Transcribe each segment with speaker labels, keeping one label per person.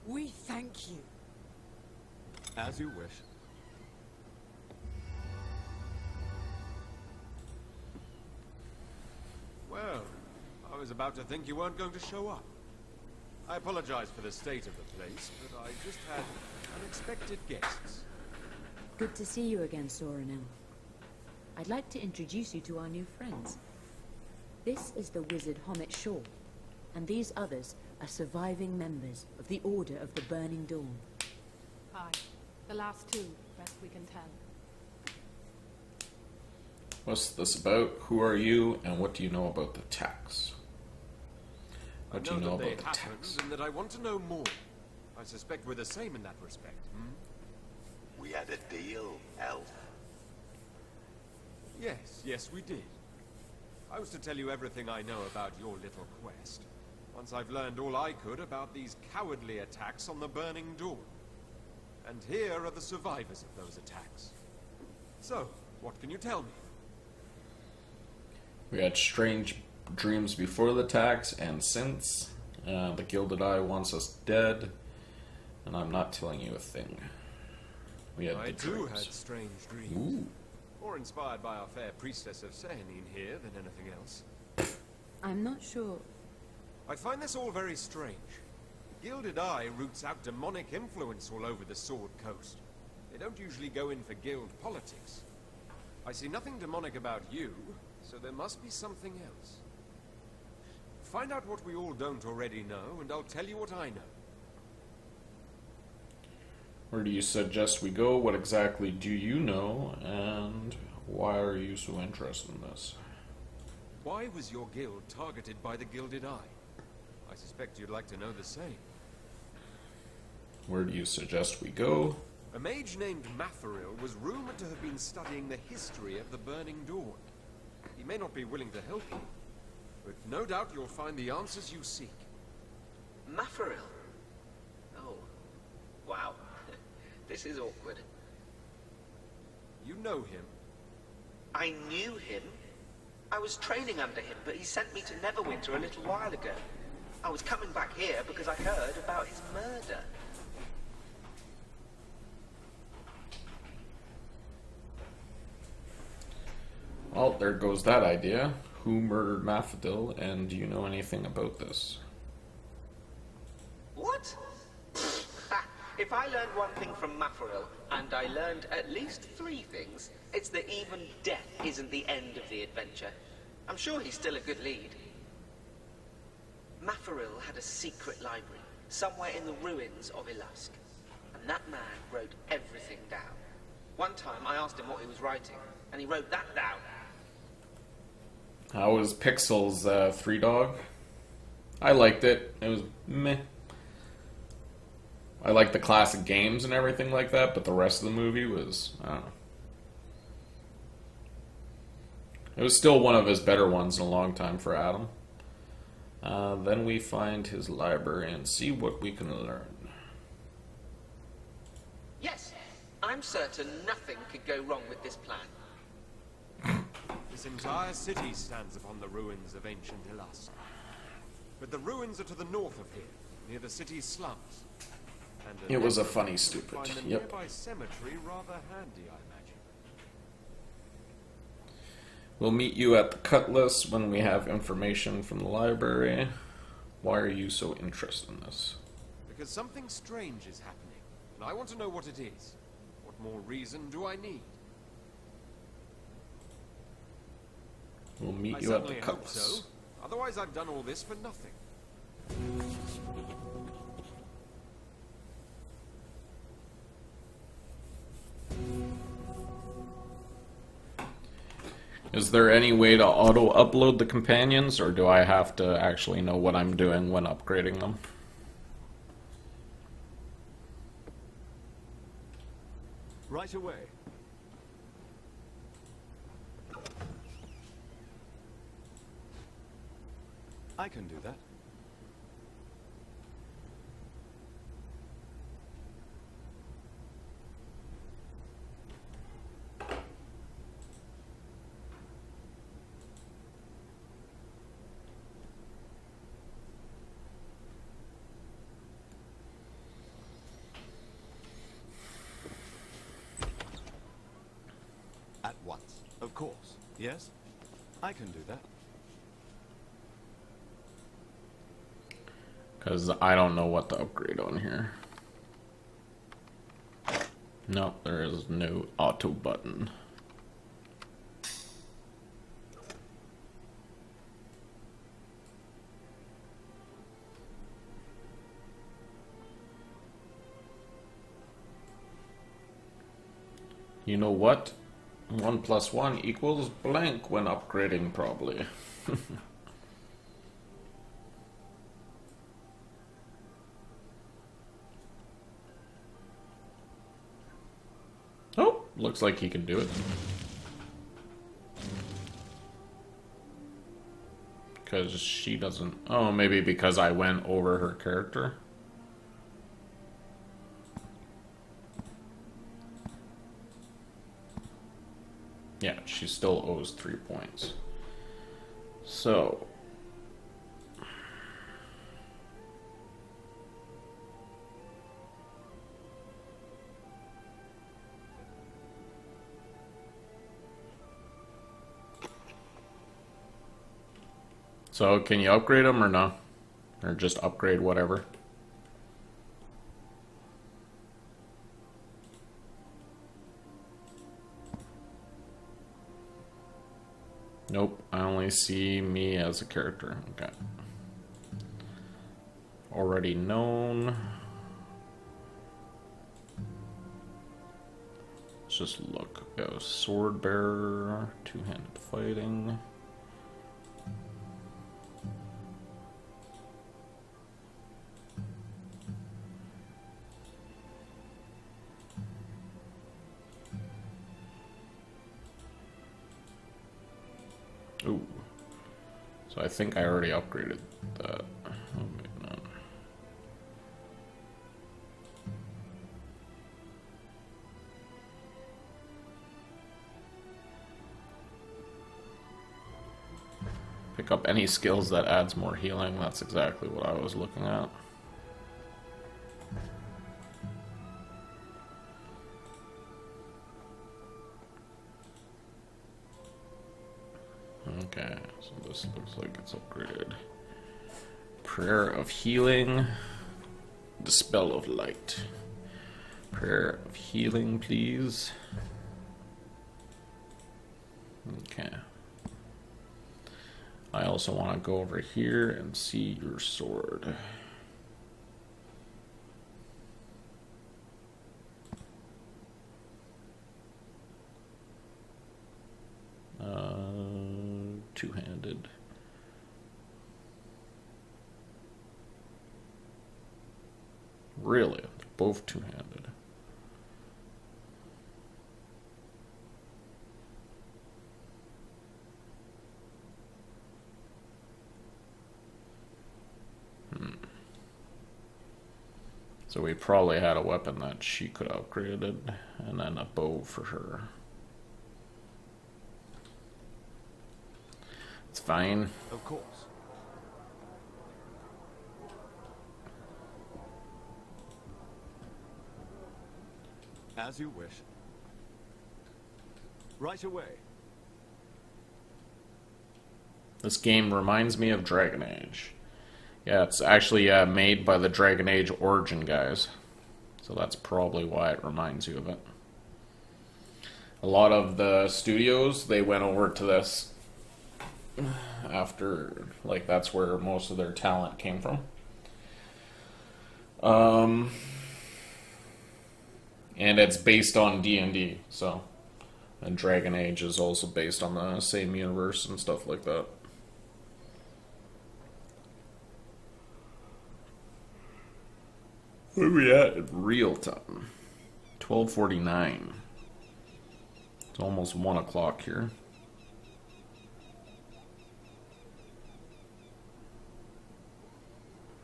Speaker 1: We thank you.
Speaker 2: As you wish. Well, I was about to think you weren't going to show up. I apologize for the state of the place, but I just had unexpected guests.
Speaker 3: Good to see you again, Soranel. I'd like to introduce you to our new friends. This is the wizard Homet Shaw, and these others are surviving members of the Order of the Burning Dawn.
Speaker 4: Hi. The last two, best we can tell.
Speaker 5: What's this about? Who are you, and what do you know about the tax? What do you know about the tax?
Speaker 2: And that I want to know more. I suspect we're the same in that respect.
Speaker 6: We had a deal, Elf.
Speaker 2: Yes, we did. I was to tell you everything I know about your little quest. Once I've learned all I could about these cowardly attacks on the Burning Dawn. And here are the survivors of those attacks. So, what can you tell me?
Speaker 5: We had strange dreams before the tax and since. The Gilded Eye wants us dead, and I'm not telling you a thing. We had
Speaker 2: I too had strange dreams.
Speaker 5: Ooh.
Speaker 2: More inspired by our fair priestess of Sehanine here than anything else.
Speaker 3: I'm not sure.
Speaker 2: I find this all very strange. Gilded Eye roots out demonic influence all over the Sword Coast. They don't usually go in for guild politics. I see nothing demonic about you, so there must be something else. Find out what we all don't already know, and I'll tell you what I know.
Speaker 5: Where do you suggest we go? What exactly do you know? And why are you so interested in this?
Speaker 2: Why was your guild targeted by the Gilded Eye? I suspect you'd like to know the same.
Speaker 5: Where do you suggest we go?
Speaker 2: A mage named Matheril was rumored to have been studying the history of the Burning Dawn. He may not be willing to help you, but no doubt you'll find the answers you seek.
Speaker 7: Matheril? Oh, wow. This is awkward.
Speaker 2: You know him?
Speaker 7: I knew him. I was training under him, but he sent me to Neverwinter a little while ago. I was coming back here because I heard about his murder.
Speaker 5: Well, there goes that idea. Who murdered Mafadil, and do you know anything about this?
Speaker 7: What? If I learned one thing from Matheril, and I learned at least 3 things, it's that even death isn't the end of the adventure. I'm sure he's still a good lead. Matheril had a secret library, somewhere in the ruins of Ilusk. And that man wrote everything down. One time I asked him what he was writing, and he wrote that down.
Speaker 5: How was Pixel's 3 Dog? I liked it. It was meh. I liked the classic games and everything like that, but the rest of the movie was, I don't know. It was still one of his better ones in a long time for Adam. Then we find his library and see what we can learn.
Speaker 7: Yes, I'm certain nothing could go wrong with this plan.
Speaker 2: This entire city stands upon the ruins of ancient Ilusk. But the ruins are to the north of here, near the city's slums. And
Speaker 5: it was a funny stupid.
Speaker 2: Find the
Speaker 5: Yep.
Speaker 2: nearby cemetery rather handy, I imagine.
Speaker 5: We'll meet you at the Cutlass when we have information from the library. Why are you so interested in this?
Speaker 2: Because something strange is happening, and I want to know what it is. What more reason do I need?
Speaker 5: We'll meet
Speaker 2: I
Speaker 5: you at the
Speaker 2: certainly hope
Speaker 5: Cutlass.
Speaker 2: so. Otherwise I've done all this for nothing.
Speaker 5: Is there any way to auto-upload the companions, or do I have to actually know what I'm doing when upgrading them?
Speaker 2: Right away. I can do that.
Speaker 1: Of course. Yes? I can do that.
Speaker 5: Because I don't know what to upgrade on here. Nope, there is no auto button. You know what? 1 + 1 equals blank when upgrading, probably. Oh, looks like he can do it. Because she doesn't... Oh, maybe because I went over her character? Yeah, she still owes 3 points. So... So, can you upgrade them or no? Or just upgrade whatever? Nope, I only see me as a character. Okay. Already known. Let's just look. We have sword bearer, two-handed fighting. Ooh. So I think I already upgraded that. Oh, wait, no. Pick up any skills that adds more healing. That's exactly what I was looking at. Okay, so this looks like it's upgraded. Prayer of Healing. Dispel of Light. Prayer of Healing, please. Okay. I also want to go over here and see your sword. Two-handed. Really? They're both two-handed. So we probably had a weapon that she could have upgraded, and then a bow for her. It's fine.
Speaker 1: Of course. As you wish. Right away.
Speaker 5: This game reminds me of Dragon Age. Yeah, it's actually made by the Dragon Age Origin guys. So that's probably why it reminds you of it. A lot of the studios, they went over to this after, like, that's where most of their talent came from. And it's based on D&D, so. And Dragon Age is also based on the same universe and stuff like that. Where are we at in real time? 12:49. It's almost 1 o'clock here.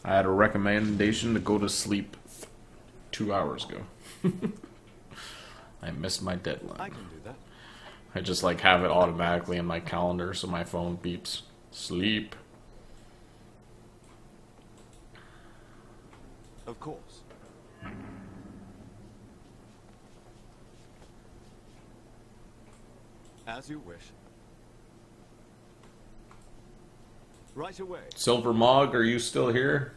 Speaker 5: I had a recommendation to go to sleep 2 hours ago. I missed my deadline.
Speaker 1: I can do that.
Speaker 5: I just like have it automatically in my calendar so my phone beeps. Sleep.
Speaker 1: Of course. As you wish. Right away.
Speaker 5: Silver Mog, are you still here?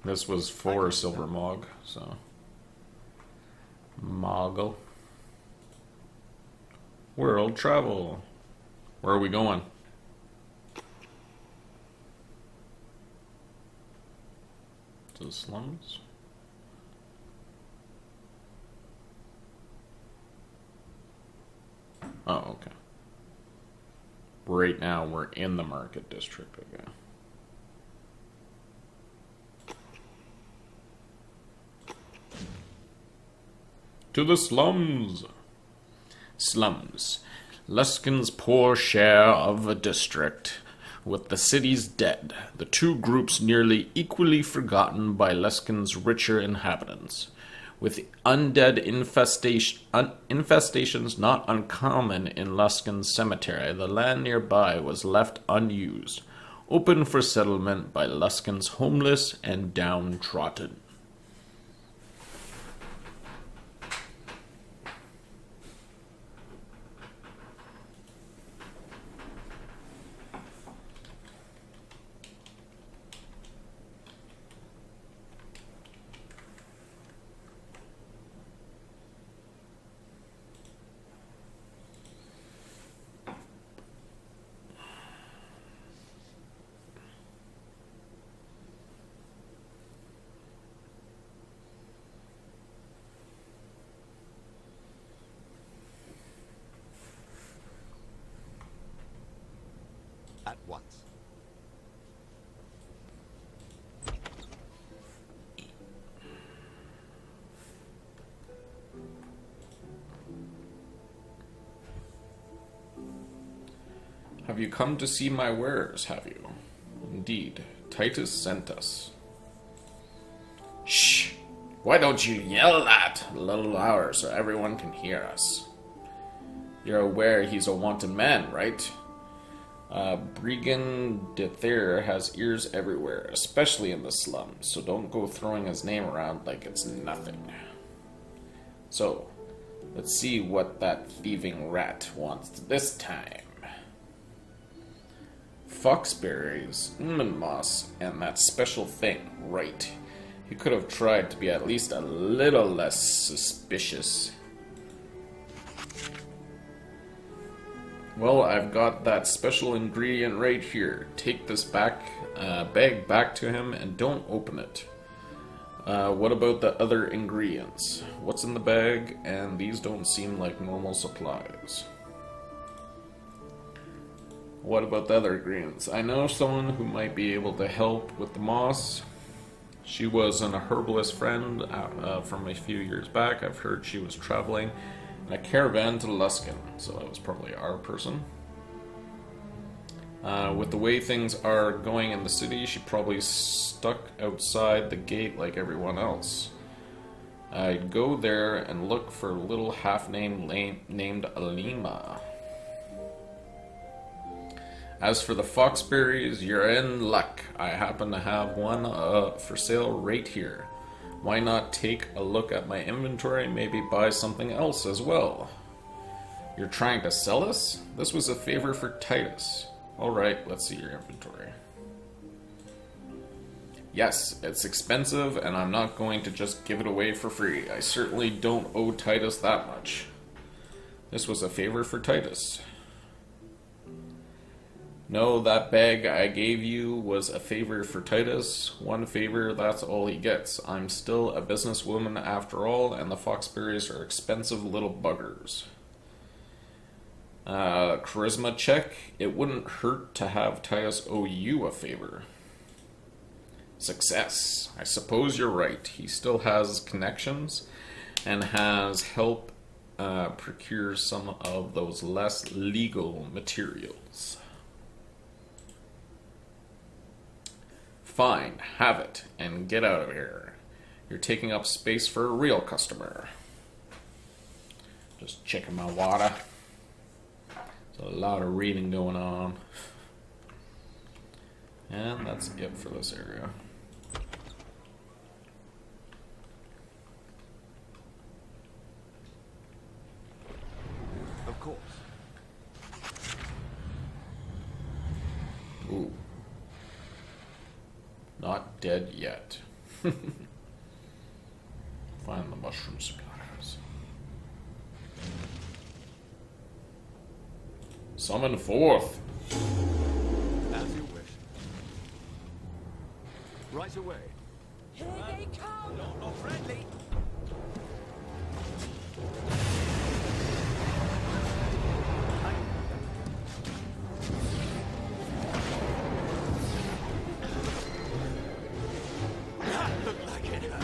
Speaker 5: This was for Silver Mog, so. Moggle. World travel. Where are we going? To the slums? Oh, okay. Right now we're in the market district, okay. To the slums. Slums. Luskin's poor share of a district. With the cities dead, the two groups nearly equally forgotten by Luskin's richer inhabitants. With undead infestations not uncommon in Luskin's cemetery, the land nearby was left unused, open for settlement by Luskin's homeless and downtrodden.
Speaker 1: At once.
Speaker 5: Have you come to see my wares, have you? Indeed, Titus sent us. Shh! Why don't you yell that a little louder so everyone can hear us? You're aware he's a wanted man, right? Brigand de Thayer has ears everywhere, especially in the slums, so don't go throwing his name around like it's nothing. So, let's see what that thieving rat wants this time. Foxberries, moss, and that special thing, right. He could have tried to be at least a little less suspicious. Well, I've got that special ingredient right here. Take this bag back to him and don't open it. What about the other ingredients? What's in the bag? And these don't seem like normal supplies. What about the other ingredients? I know someone who might be able to help with the moss. She was an herbalist friend from a few years back. I've heard she was traveling in a caravan to Luskin, so that was probably our person. With the way things are going in the city, she probably stuck outside the gate like everyone else. I'd go there and look for a little half-named named Alima. As for the foxberries, you're in luck. I happen to have one for sale right here. Why not take a look at my inventory and maybe buy something else as well? You're trying to sell us? This was a favor for Titus. Alright, let's see your inventory. Yes, it's expensive and I'm not going to just give it away for free. I certainly don't owe Titus that much. This was a favor for Titus. No, that bag I gave you was a favor for Titus. One favor, that's all he gets. I'm still a businesswoman after all, and the foxberries are expensive little buggers. Charisma check. It wouldn't hurt to have Titus owe you a favor. Success. I suppose you're right. He still has connections and has helped procure some of those less legal materials. Fine, have it, and get out of here. You're taking up space for a real customer. Just checking my water. There's a lot of reading going on. And that's it for this area.
Speaker 1: Of
Speaker 5: Not dead yet. Find the mushroom cigars. Summon forth.
Speaker 1: As you wish. Right away.
Speaker 4: Here they come!
Speaker 1: Not friendly. That looked like it hurt.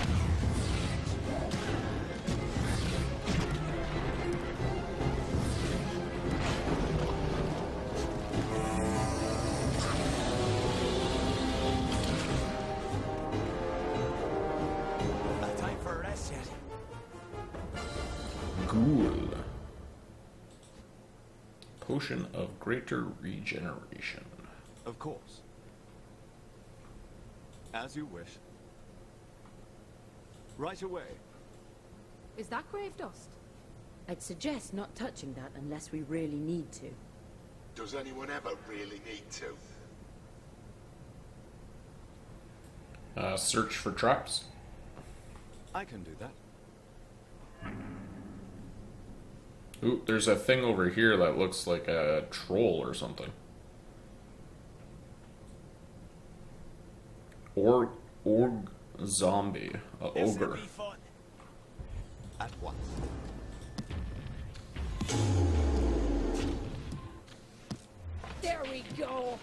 Speaker 1: No time for rest yet.
Speaker 5: Ghoul. Potion of greater regeneration.
Speaker 1: Of course. As you wish. Right away.
Speaker 4: Is that grave dust?
Speaker 3: I'd suggest not touching that unless we really need to.
Speaker 6: Does anyone ever really need to?
Speaker 5: Search for traps.
Speaker 1: I can do that.
Speaker 5: Ooh, there's a thing over here that looks like a troll or something. Org zombie. Ogre.
Speaker 1: Fun. At once.
Speaker 4: There we go!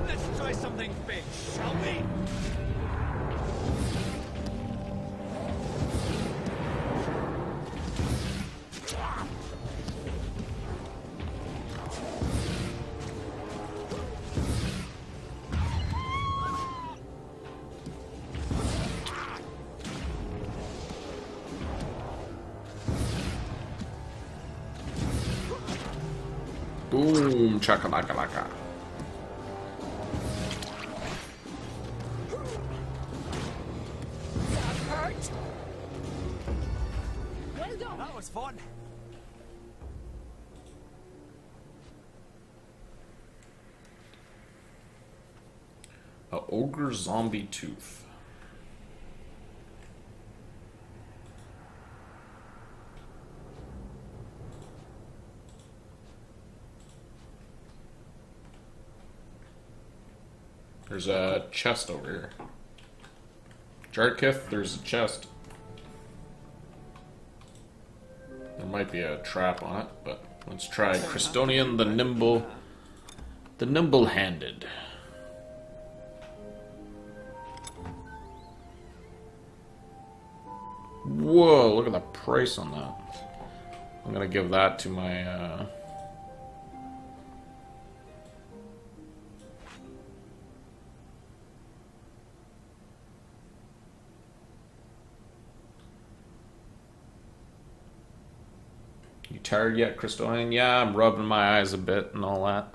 Speaker 1: Let's try something big, shall we?
Speaker 5: Boom, chakalaka.
Speaker 4: That hurt! Well done!
Speaker 1: That was fun.
Speaker 5: A ogre zombie tooth. There's a chest over here. Jarkith, there's a chest. There might be a trap on it, but let's try Christonian the nimble-handed. Whoa, look at the price on that. I'm gonna give that to my, You tired yet, Christonian? Yeah, I'm rubbing my eyes a bit and all that.